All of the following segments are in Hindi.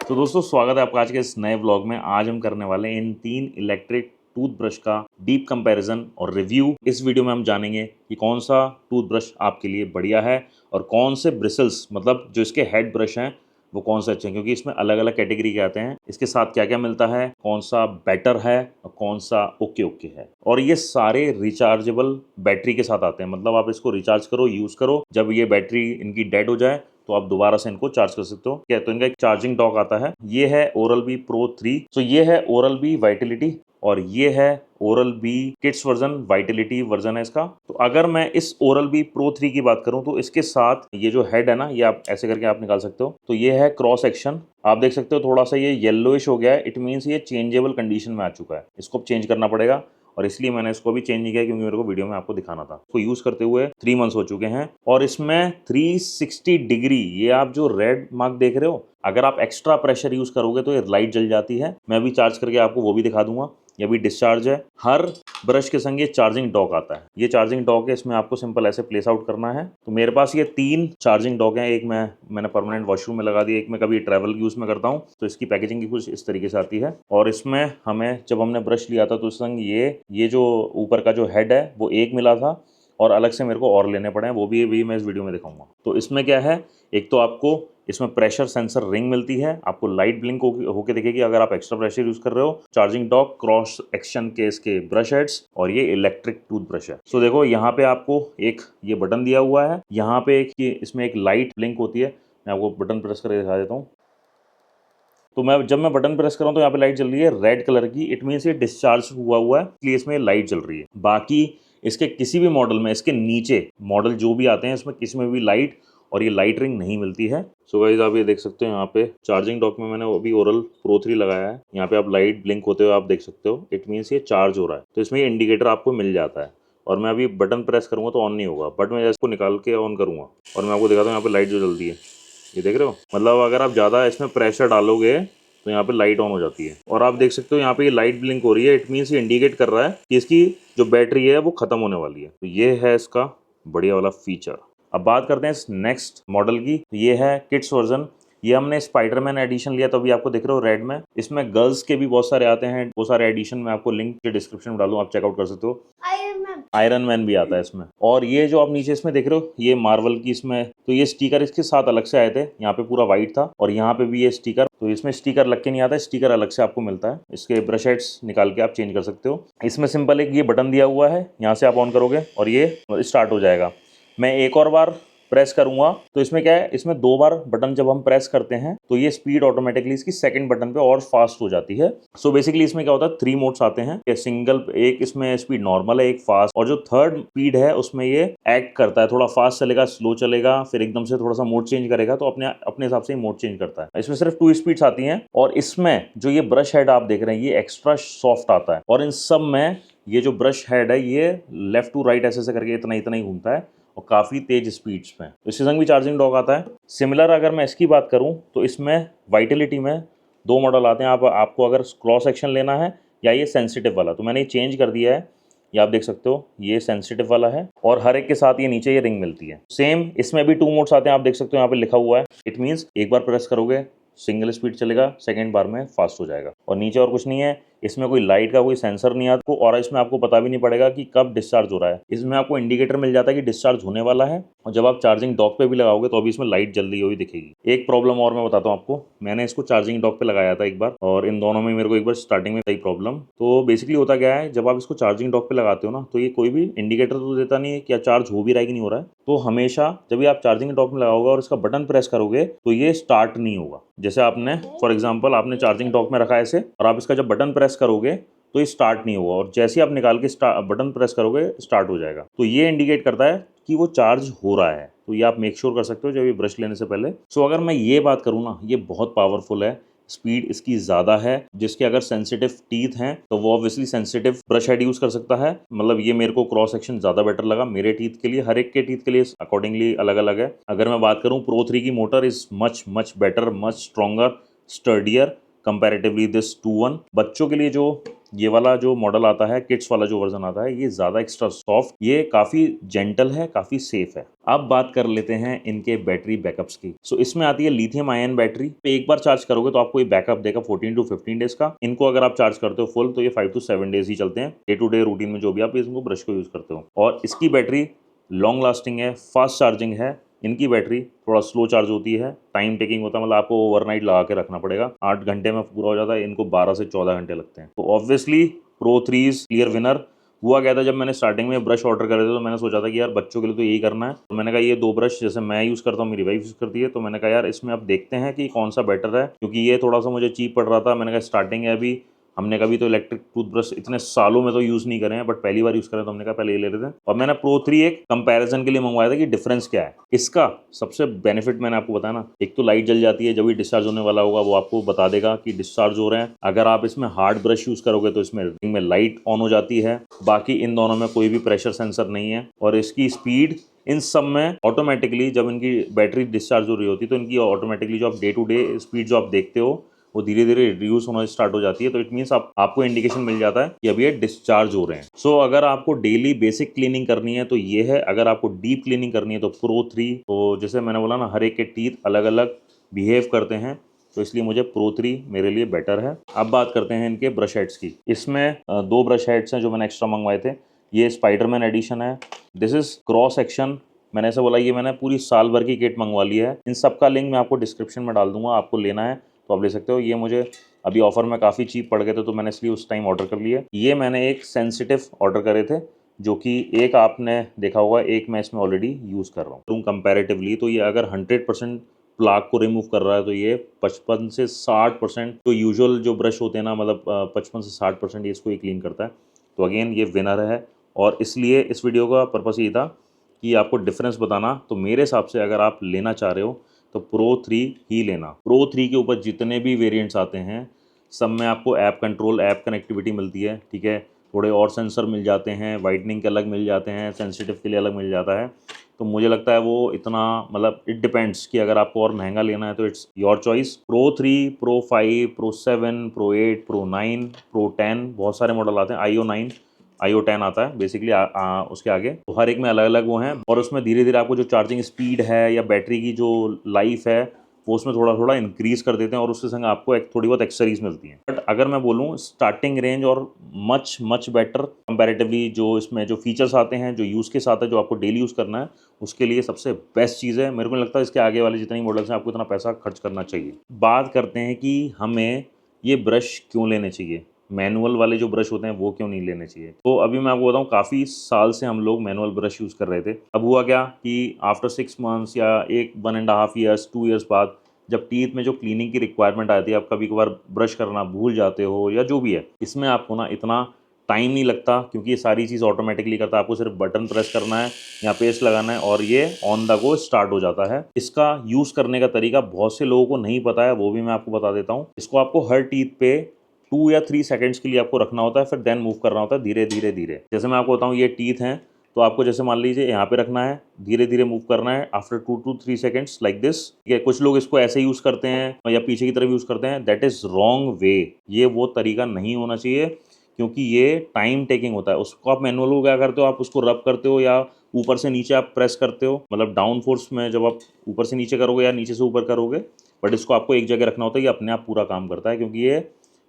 तो दोस्तों स्वागत है आपका आज के इस नए व्लॉग में। आज हम करने वाले हैं इन 3 इलेक्ट्रिक टूथब्रश का डीप कंपैरिजन और रिव्यू। इस वीडियो में हम जानेंगे कि कौन सा टूथब्रश आपके लिए बढ़िया है और कौन से ब्रिसल्स मतलब जो इसके हेड ब्रश हैं वो कौन से अच्छे हैं, क्योंकि इसमें अलग अलग कैटेगरी के आते हैं। इसके साथ क्या क्या मिलता है, कौन सा बेटर है और कौन सा ओके ओके है। और ये सारे रिचार्जेबल बैटरी के साथ आते हैं, मतलब आप इसको रिचार्ज करो, यूज़ करो, जब ये बैटरी इनकी डेड हो जाए तो आप दोबारा से इनको चार्ज कर सकते हो। क्या तो इनका एक चार्जिंग डॉक आता है। ये है ओरल बी प्रो 3। तो ये है ओरल बी वाइटलिटी और ये है Oral B kids version, Vitality version है इसका। तो अगर मैं इस ओरल बी प्रो 3 की बात करूं तो इसके साथ ये जो हेड है ना, ये आप ऐसे करके आप निकाल सकते हो। तो ये है क्रॉस एक्शन, आप देख सकते हो थोड़ा सा ये येलोइश हो गया है। इट मीन्स ये चेंजेबल कंडीशन में आ चुका है, इसको अब चेंज करना पड़ेगा और इसलिए मैंने इसको भी चेंज नहीं किया क्योंकि मेरे को वीडियो में आपको दिखाना था। इसको यूज़ करते हुए 3 मंथ्स हो चुके हैं और इसमें 360 डिग्री, ये आप जो रेड मार्क देख रहे हो, अगर आप एक्स्ट्रा प्रेशर यूज़ करोगे तो ये लाइट जल जाती है। मैं अभी चार्ज करके आपको वो भी दिखा दूंगा। ये भी डिस्चार्ज है। हर ब्रश के संग ये चार्जिंग डॉक आता है। ये चार्जिंग डॉक है, इसमें आपको सिंपल ऐसे प्लेस आउट करना है। तो मेरे पास ये 3 चार्जिंग डॉक हैं। एक मैंने परमानेंट वॉशरूम में लगा दिया, एक मैं कभी ट्रैवल यूज़ में करता हूँ। तो इसकी पैकेजिंग की कुछ इस तरीके से आती है और इसमें हमें जब हमने ब्रश लिया था तो उस संग ये जो ऊपर का जो हेड है वो एक मिला था और अलग से मेरे को और लेने पड़े हैं, वो भी मैं इस वीडियो में दिखाऊंगा। तो इसमें क्या है, एक तो आपको इसमें प्रेशर सेंसर रिंग मिलती है, आपको लाइट ब्लिंक होके दिखेगी अगर आप एक्स्ट्रा प्रेशर यूज कर रहे हो। चार्जिंग डॉक, क्रॉस एक्शन के इसके ब्रश हेड्स और ये इलेक्ट्रिक टूथब्रश है। सो देखो यहाँ पे आपको एक ये बटन दिया हुआ है, यहाँ पे एक इसमें एक लाइट ब्लिंक होती है। मैं आपको बटन प्रेस करके दिखा देता हूँ। तो जब मैं बटन प्रेस कर रहा हूँ तो यहाँ पे लाइट जल रही है रेड कलर की। इट मीन्स ये डिस्चार्ज हुआ है, इसलिए इसमें लाइट जल रही है। बाकी इसके किसी भी मॉडल में, इसके नीचे मॉडल जो भी आते हैं इसमें किसी में भी लाइट और ये लाइट रिंग नहीं मिलती है। सो गाइस आप ये देख सकते हो, यहाँ पे चार्जिंग डॉक में मैंने अभी ओरल प्रो 3 लगाया है। यहाँ पे आप लाइट ब्लिंक होते हुए आप देख सकते हो, इट मीन्स ये चार्ज हो रहा है। तो इसमें ये इंडिकेटर आपको मिल जाता है और मैं अभी बटन प्रेस करूँगा तो ऑन नहीं होगा, बट मैं इसको निकाल के ऑन करूँगा और मैं आपको दिखाता हूँ यहाँ पे लाइट जो जल्दी है, ये देख रहे हो। मतलब अगर आप ज़्यादा इसमें प्रेशर डालोगे तो यहाँ पे लाइट ऑन हो जाती है और आप देख सकते हो यहाँ पे ये लाइट ब्लिंक हो रही है। इट मीन्स ये इंडिकेट कर रहा है कि इसकी जो बैटरी है वो खत्म होने वाली है। तो ये है इसका बढ़िया वाला फीचर। अब बात करते हैं इस नेक्स्ट मॉडल की। ये है किड्स वर्जन। ये हमने स्पाइडरमैन एडिशन लिया, तो अभी आपको दिख रहे हो रेड में। इसमें गर्ल्स के भी बहुत सारे आते हैं, वो सारे एडिशन में आपको लिंक के डिस्क्रिप्शन में डालूं, आप चेकआउट कर सकते हो। आयरन मैन भी आता है इसमें। और ये जो आप नीचे इसमें देख रहे हो ये मार्वल की, इसमें तो ये स्टिकर इसके साथ अलग से आए थे। यहाँ पे पूरा व्हाइट था और यहाँ पे भी ये स्टिकर, तो इसमें स्टिकर लग के नहीं आता है, स्टिकर अलग से आपको मिलता है। इसके ब्रश हेड्स निकाल के आप चेंज कर सकते हो। इसमें सिंपल एक ये बटन दिया हुआ है, यहाँ से आप ऑन करोगे और ये स्टार्ट हो जाएगा। मैं एक और बार प्रेस करूंगा तो इसमें क्या है, इसमें 2 बार बटन जब हम प्रेस करते हैं तो ये स्पीड ऑटोमेटिकली इसकी सेकंड बटन पे और फास्ट हो जाती है। सो बेसिकली इसमें क्या होता है, 3 मोड्स आते हैं। सिंगल, एक इसमें स्पीड नॉर्मल है, एक फास्ट, और जो थर्ड स्पीड है उसमें ये एक्ट करता है, थोड़ा फास्ट चलेगा, स्लो चलेगा, फिर एकदम से थोड़ा सा मोड चेंज करेगा, तो अपने अपने हिसाब से मोड चेंज करता है। इसमें सिर्फ 2 स्पीड्स आती हैं और इसमें जो ये ब्रश हेड आप देख रहे हैं ये एक्स्ट्रा सॉफ्ट आता है और इन सब में ये जो ब्रश हेड है ये लेफ्ट टू राइट ऐसे करके इतना इतना ही घूमता है और काफ़ी तेज स्पीड्स में। इसके संग भी चार्जिंग डॉक आता है। सिमिलर अगर मैं इसकी बात करूं तो इसमें वाइटलिटी में 2 मॉडल आते हैं। आपको अगर क्रॉस एक्शन लेना है या ये सेंसिटिव वाला, तो मैंने ये चेंज कर दिया है। ये आप देख सकते हो, ये सेंसिटिव वाला है और हर एक के साथ ये नीचे ये रिंग मिलती है। सेम इसमें भी 2 मोड्स आते हैं, आप देख सकते हो यहाँ पे लिखा हुआ है। इट मीन्स एक बार प्रेस करोगे सिंगल स्पीड चलेगा, सेकेंड बार में फास्ट हो जाएगा। और नीचे और कुछ नहीं है, इसमें कोई लाइट का कोई सेंसर नहीं आता और इसमें आपको पता भी नहीं पड़ेगा कि कब डिस्चार्ज हो रहा है। इसमें आपको इंडिकेटर मिल जाता है कि डिस्चार्ज होने वाला है और जब आप चार्जिंग डॉक पे भी लगाओगे तो अभी इसमें लाइट जल्दी हुई दिखेगी। एक प्रॉब्लम और मैं बताता हूँ आपको, मैंने इसको चार्जिंग डॉक पे लगाया था एक बार और इन दोनों में मेरे को एक बार स्टार्टिंग में सही प्रॉब्लम। तो बेसिकली होता क्या है, जब आप इसको चार्जिंग डॉक पे लगाते हो ना तो ये कोई भी इंडिकेटर तो देता नहीं है क्या चार्ज हो भी रहा है कि नहीं हो रहा है। तो हमेशा जब भी आप चार्जिंग डॉक में लगाओगे और इसका बटन प्रेस करोगे तो ये स्टार्ट नहीं होगा। जैसे आपने फॉर एग्जांपल आपने चार्जिंग डॉक में रखा है ऐसे और आप इसका जब बटन प्रेस करोगे तो ये स्टार्ट नहीं होगा और जैसे ही आप निकाल के बटन प्रेस करोगे स्टार्ट हो जाएगा। तो ये इंडिकेट करता है कि वो चार्ज हो रहा है। तो ये आप मेक श्योर कर सकते हो जब ये ब्रश लेने से पहले। सो अगर मैं ये बात करूँ ना, ये बहुत पावरफुल है, स्पीड इसकी ज़्यादा है। जिसके अगर सेंसिटिव टीथ हैं तो वो obviously sensitive brush head use कर सकता है। मतलब ये मेरे को क्रॉस सेक्शन ज़्यादा बेटर लगा मेरे टीथ के लिए। हर एक के टीथ के लिए अकॉर्डिंगली अलग अलग है। अगर मैं बात करूँ प्रो 3 की motor is much better, much stronger, sturdier comparatively this 2-1। बच्चों के लिए जो ये वाला जो मॉडल आता है, किड्स वाला जो वर्जन आता है, ये ज़्यादा एक्स्ट्रा सॉफ्ट, ये काफ़ी जेंटल है, काफ़ी सेफ है। अब बात कर लेते हैं इनके बैटरी बैकअप्स की। सो इसमें आती है लिथियम आयन बैटरी। एक बार चार्ज करोगे तो आपको ये बैकअप देगा 14 टू 15 डेज का। इनको अगर आप चार्ज करते हो फुल तो ये 5 टू 7 डेज ही चलते हैं, डे टू डे रूटीन में जो भी आप इसको ब्रश को यूज़ करते हो। और इसकी बैटरी लॉन्ग लास्टिंग है, फास्ट चार्जिंग है। इनकी बैटरी थोड़ा स्लो चार्ज होती है, टाइम टेकिंग होता है, मतलब आपको ओवरनाइट लगा के रखना पड़ेगा, 8 घंटे में पूरा हो जाता है। इनको 12 से 14 घंटे लगते हैं। तो ऑब्वियसली प्रो 3 क्लियर विनर। हुआ क्या था, जब मैंने स्टार्टिंग में ब्रश ऑर्डर करे थे तो मैंने सोचा था कि यार बच्चों के लिए तो यही करना है, तो मैंने कहा ये 2 ब्रश जैसे मैं यूज़ करता हूँ, मेरी वाइफ यूज़ करती है, तो मैंने कहा यार इसमें अब देखते हैं कि कौन सा बेटर है, क्योंकि ये थोड़ा सा मुझे चीप पड़ रहा था। मैंने कहा स्टार्टिंग है अभी, हमने कभी तो इलेक्ट्रिक टूथब्रश इतने सालों में तो यूज़ नहीं करे हैं, बट पहली बार यूज़ करें तो हमने कहा पहले ये ले लेते हैं। और मैंने प्रो 3 एक कंपैरिजन के लिए मंगवाया था कि डिफरेंस क्या है। इसका सबसे बेनिफिट मैंने आपको बताया ना, एक तो लाइट जल जाती है, जब भी डिस्चार्ज होने वाला होगा वो आपको बता देगा कि डिस्चार्ज हो रहे हैं। अगर आप इसमें हार्ड ब्रश यूज़ करोगे तो इसमें रिंग में लाइट ऑन हो जाती है। बाकी इन दोनों में कोई भी प्रेशर सेंसर नहीं है। और इसकी स्पीड इन सब में ऑटोमेटिकली, जब इनकी बैटरी डिस्चार्ज हो रही होती है तो इनकी ऑटोमेटिकली जो आप डे टू डे स्पीड जो आप देखते हो वो धीरे धीरे रिड्यूस होना स्टार्ट हो जाती है। तो इट मीन्स आपको इंडिकेशन मिल जाता है कि अभी ये डिस्चार्ज हो रहे हैं। सो अगर आपको डेली बेसिक क्लीनिंग करनी है तो ये है, अगर आपको डीप क्लीनिंग करनी है तो प्रो 3। तो जैसे मैंने बोला ना, हर एक के टीथ अलग अलग बिहेव करते हैं, तो इसलिए मुझे प्रो 3 मेरे लिए बेटर है। अब बात करते हैं इनके ब्रश हेड्स की। इसमें 2 ब्रश हेड्स हैं जो मैंने एक्स्ट्रा मंगवाए थे। ये स्पाइडरमैन एडिशन है, दिस इज क्रॉस एक्शन। मैंने ऐसा बोला, ये मैंने पूरी साल भर की किट मंगवा ली है। इन सब का लिंक मैं आपको डिस्क्रिप्शन में डाल दूंगा, आपको लेना है तो आप ले सकते हो। ये मुझे अभी ऑफर में काफ़ी चीप पड़ गए थे तो मैंने इसलिए उस टाइम ऑर्डर कर लिया। ये मैंने एक सेंसिटिव ऑर्डर करे थे, जो कि एक आपने देखा होगा, एक मैं इसमें ऑलरेडी यूज़ कर रहा हूँ। कंपैरेटिवली तो ये अगर 100% प्लाक को रिमूव कर रहा है तो ये 55 से 60% जो यूजुअल जो ब्रश होते हैं ना, मतलब 55 से 60% ये इसको ही क्लीन करता है। तो अगेन ये विनर है। और इसलिए इस वीडियो का पर्पस ये था कि आपको डिफरेंस बताना। तो मेरे हिसाब से अगर आप लेना चाह रहे हो तो प्रो 3 ही लेना। प्रो 3 के ऊपर जितने भी वेरिएंट्स आते हैं सब में आपको ऐप कंट्रोल, ऐप कनेक्टिविटी मिलती है, ठीक है। थोड़े और सेंसर मिल जाते हैं, वाइटनिंग के अलग मिल जाते हैं, सेंसिटिव के लिए अलग मिल जाता है। तो मुझे लगता है वो इतना, मतलब इट डिपेंड्स कि अगर आपको और महंगा लेना है तो it's your choice. Pro 3, pro 5, pro 7, pro 8, pro 9, pro 10, बहुत सारे मॉडल आते हैं। IO9, IO10 आता है बेसिकली उसके आगे। तो हर एक में अलग अलग वो हैं, और उसमें धीरे धीरे आपको जो चार्जिंग स्पीड है या बैटरी की जो लाइफ है वो उसमें थोड़ा थोड़ा इंक्रीज कर देते हैं, और उसके संग आपको एक थोड़ी बहुत एक्सेसरीज मिलती हैं। बट अगर मैं बोलूँ स्टार्टिंग रेंज और मच मच बेटर कंपैरेटिवली, जो इसमें जो फीचर्स आते हैं, जो यूज़ के साथ है, जो आपको डेली यूज़ करना है, उसके लिए सबसे बेस्ट चीज़ है। मेरे को नहीं लगता इसके आगे वाले जितने मॉडल्स हैं आपको इतना पैसा खर्च करना चाहिए। बात करते हैं कि हमें ये ब्रश क्यों लेने चाहिए, मैनुअल वाले जो ब्रश होते हैं वो क्यों नहीं लेने चाहिए। तो अभी मैं आपको बताऊं, काफ़ी साल से हम लोग मैनुअल ब्रश यूज़ कर रहे थे। अब हुआ क्या कि आफ्टर 6 मंथ्स या 1.5 ईयर्स 2 ईयर्स बाद, जब टीथ में जो क्लीनिंग की रिक्वायरमेंट आती है, आप कभी कभार ब्रश करना भूल जाते हो या जो भी है, इसमें आपको ना इतना टाइम नहीं लगता, क्योंकि ये सारी चीज़ ऑटोमेटिकली करता है। आपको सिर्फ बटन प्रेस करना है, यहाँ पेस्ट लगाना है और ये ऑन द गो स्टार्ट हो जाता है। इसका यूज़ करने का तरीका बहुत से लोगों को नहीं पता है, वो भी मैं आपको बता देता हूँ। इसको आपको हर टीथ पे 2 या 3 सेकंड्स के लिए आपको रखना होता है, फिर देन मूव करना होता है धीरे धीरे धीरे। जैसे मैं आपको बताऊँ, ये टीथ हैं तो आपको जैसे मान लीजिए यहाँ पे रखना है, धीरे धीरे मूव करना है after 2 to 3 seconds like this, ठीक है। कुछ लोग इसको ऐसे यूज़ करते हैं या पीछे की तरफ यूज़ करते हैं, दैट इज़ रॉन्ग वे। ये वो तरीका नहीं होना चाहिए, क्योंकि ये टाइम टेकिंग होता है। उसको आप मैनुअल को क्या करते हो, आप उसको रब करते हो या ऊपर से नीचे आप प्रेस करते हो, मतलब डाउन फोर्स में जब आप ऊपर से नीचे करोगे या नीचे से ऊपर करोगे। बट इसको आपको एक जगह रखना होता है, ये अपने आप पूरा काम करता है, क्योंकि ये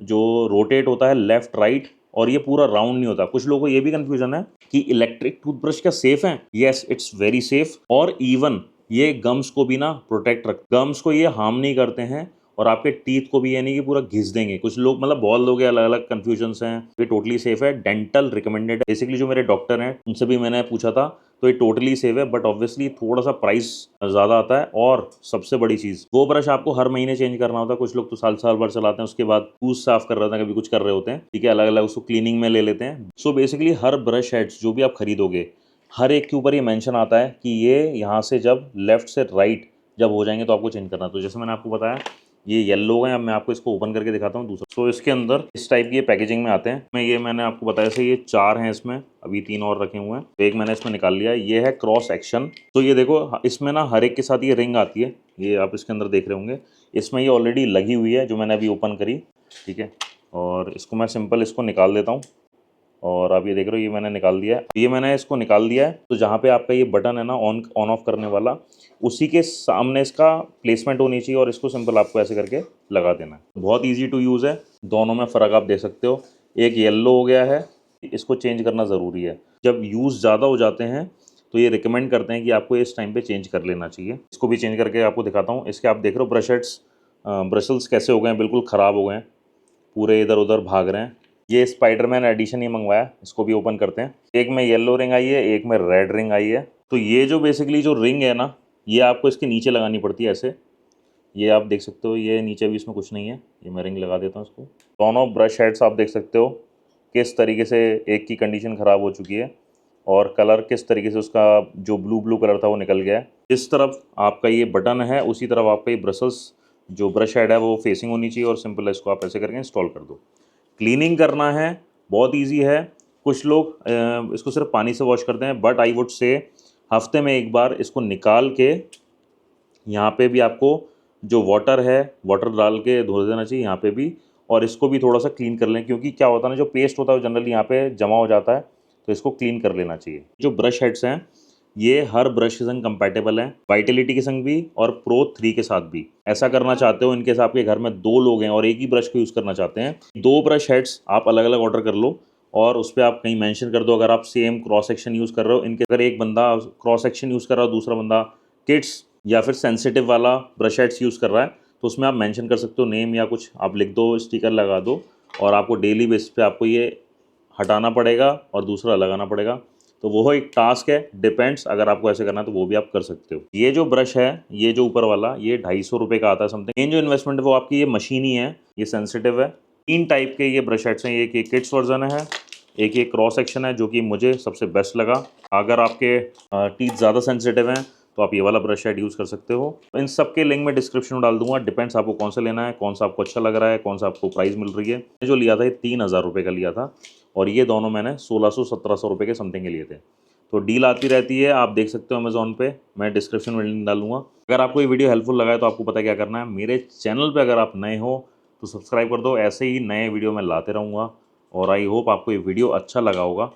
जो रोटेट होता है लेफ्ट राइट, और ये पूरा राउंड नहीं होता। कुछ लोगों को ये भी कंफ्यूजन है कि इलेक्ट्रिक टूथब्रश क्या सेफ है। Yes, it's very safe. और इवन ये गम्स को भी ना प्रोटेक्ट गम्स को ये हार्म नहीं करते हैं, और आपके टीथ को भी ये नहीं कि पूरा घिस देंगे। कुछ लोग, मतलब बहुत लोग अलग अलग कन्फ्यूजन्स हैं। ये टोटली सेफ है, डेंटल रिकमेंडेड है। बेसिकली जो मेरे डॉक्टर हैं उनसे भी मैंने पूछा था, तो ये टोटली सेफ है। बट ऑब्वियसली थोड़ा सा प्राइस ज़्यादा आता है, और सबसे बड़ी चीज़, वो ब्रश आपको हर महीने चेंज करना होता है। कुछ लोग तो साल साल भर चलाते हैं, उसके बाद टूथ साफ कर रहे होते हैं, कभी कुछ कर रहे होते हैं, ठीक है, अलग अलग उसको क्लीनिंग में ले लेते हैं। सो बेसिकली हर ब्रश हेड्स जो भी आप खरीदोगे, हर एक के ऊपर ये मेंशन आता है कि ये यहाँ से जब लेफ्ट से राइट जब हो जाएंगे तो आपको चेंज करना है। तो जैसे मैंने आपको बताया, ये येलो है। अब मैं आपको इसको ओपन करके दिखाता हूँ दूसरा। तो इसके अंदर इस टाइप की पैकेजिंग में आते हैं। मैंने आपको बताया से ये 4 हैं, इसमें अभी 3 और रखे हुए हैं, तो एक मैंने इसमें निकाल लिया। ये है क्रॉस एक्शन। तो ये देखो, इसमें ना हर एक के साथ ये रिंग आती है, ये आप इसके अंदर देख रहे होंगे। इसमें ये ऑलरेडी लगी हुई है जो मैंने अभी ओपन करी, ठीक है। और इसको मैं सिंपल इसको निकाल देता हूँ। और आप ये देख रहे हो, ये मैंने निकाल दिया है। ये मैंने इसको निकाल दिया है। तो जहाँ पे आपका ये बटन है ना ऑन ऑफ करने वाला, उसी के सामने इसका प्लेसमेंट होनी चाहिए और इसको सिंपल आपको ऐसे करके लगा देना है। बहुत ईजी टू यूज़ है। दोनों में फ़र्क आप देख सकते हो, एक येलो हो गया है, इसको चेंज करना ज़रूरी है। जब यूज़ ज़्यादा हो जाते हैं तो ये रिकमेंड करते हैं कि आपको इस टाइम पे चेंज कर लेना चाहिए। इसको भी चेंज करके आपको दिखाता हूँ। इसके आप देख रहे हो ब्रश हेड्स, ब्रशल्स कैसे हो गए हैं, बिल्कुल ख़राब हो गए हैं, पूरे इधर उधर भाग रहे हैं। ये स्पाइडरमैन एडिशन ही मंगवाया, इसको भी ओपन करते हैं। एक में येलो रिंग आई है, एक में रेड रिंग आई है। तो ये जो बेसिकली जो रिंग है ना, ये आपको इसके नीचे लगानी पड़ती है ऐसे। ये आप देख सकते हो, ये नीचे भी इसमें कुछ नहीं है। ये मैं रिंग लगा देता हूँ इसको। दोनों ब्रश हेड्स आप देख सकते हो किस तरीके से एक की कंडीशन ख़राब हो चुकी है और कलर किस तरीके से उसका जो ब्लू कलर था वो निकल गया है। जिस तरफ आपका ये बटन है उसी तरफ आपका ये ब्रशल्स जो ब्रश हेड है वो फेसिंग होनी चाहिए और सिंपल इसको आप ऐसे करके इंस्टॉल कर दो। क्लीनिंग करना है, बहुत इजी है। कुछ लोग इसको सिर्फ पानी से वॉश करते हैं, बट आई वुड से हफ्ते में एक बार इसको निकाल के यहाँ पे भी आपको जो वाटर है, वाटर डाल के धो देना चाहिए यहाँ पे भी, और इसको भी थोड़ा सा क्लीन कर लें, क्योंकि क्या होता है ना, जो पेस्ट होता है वो जनरली यहाँ पे जमा हो जाता है, तो इसको क्लीन कर लेना चाहिए। जो ब्रश हेड्स हैं ये हर ब्रश के संग कंपैटिबल हैं, वाइटलिटी के संग भी और प्रो 3 के साथ भी। ऐसा करना चाहते हो इनकेस आपके घर में 2 लोग हैं और एक ही ब्रश को यूज़ करना चाहते हैं, 2 ब्रश हेड्स आप अलग अलग ऑर्डर कर लो और उस पर आप कहीं मेंशन कर दो, अगर आप सेम क्रॉस सेक्शन यूज़ कर रहे हो, इनके अगर एक बंदा क्रॉस सेक्शन यूज़ कर रहा हो, दूसरा बंदा किड्स या फिर सेंसिटिव वाला ब्रश हेड्स यूज़ कर रहा है, तो उसमें आप मेंशन कर सकते हो नेम या कुछ आप लिख दो, स्टिकर लगा दो, और आपको डेली बेसिस पे आपको ये हटाना पड़ेगा और दूसरा लगाना पड़ेगा। तो वो एक टास्क है, डिपेंड्स, अगर आपको ऐसे करना है तो वो भी आप कर सकते हो। ये जो ब्रश है, ये जो ऊपर वाला, ये 250 रुपये का आता है समथिंग। मेन जो इन्वेस्टमेंट है वो आपकी ये मशीन ही है, ये सेंसिटिव है। 3 टाइप के ये ब्रश हेड्स हैं, एक ये किड्स वर्जन है, एक ये क्रॉस सेक्शन है जो कि मुझे सबसे बेस्ट लगा। अगर आपके टीथ ज़्यादा सेंसिटिव हैं तो आप ये वाला ब्रश हेड यूज़ कर सकते हो। इन सब के लिंक मैं डिस्क्रिप्शन में डाल दूंगा, डिपेंड्स आपको कौन सा लेना है, कौन सा आपको अच्छा लग रहा है, कौन सा आपको प्राइस मिल रही है। मैंने जो लिया था ये 3000 रुपये का लिया था और ये दोनों मैंने 1600-1700 रुपये के समथिंग के लिए थे। तो डील आती रहती है, आप देख सकते हो अमेज़ॉन पे, मैं डिस्क्रिप्शन में लिंक डालूंगा। अगर आपको ये वीडियो हेल्पफुल लगा है तो आपको पता क्या करना है, मेरे चैनल पे अगर आप नए हो तो सब्सक्राइब कर दो, ऐसे ही नए वीडियो मैं लाते रहूँगा। और आई होप आपको ये वीडियो अच्छा लगा होगा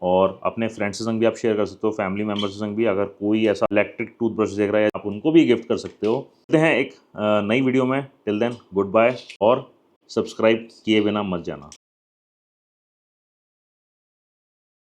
और अपने फ्रेंड्स के संग भी आप शेयर कर सकते हो, फैमिली मेम्बर्स के संग भी। अगर कोई ऐसा इलेक्ट्रिक टूथब्रश देख रहा है आप उनको भी गिफ्ट कर सकते हो। मिलते हैं एक नई वीडियो में, टिल देन गुड बाय, और सब्सक्राइब किए बिना मत जाना।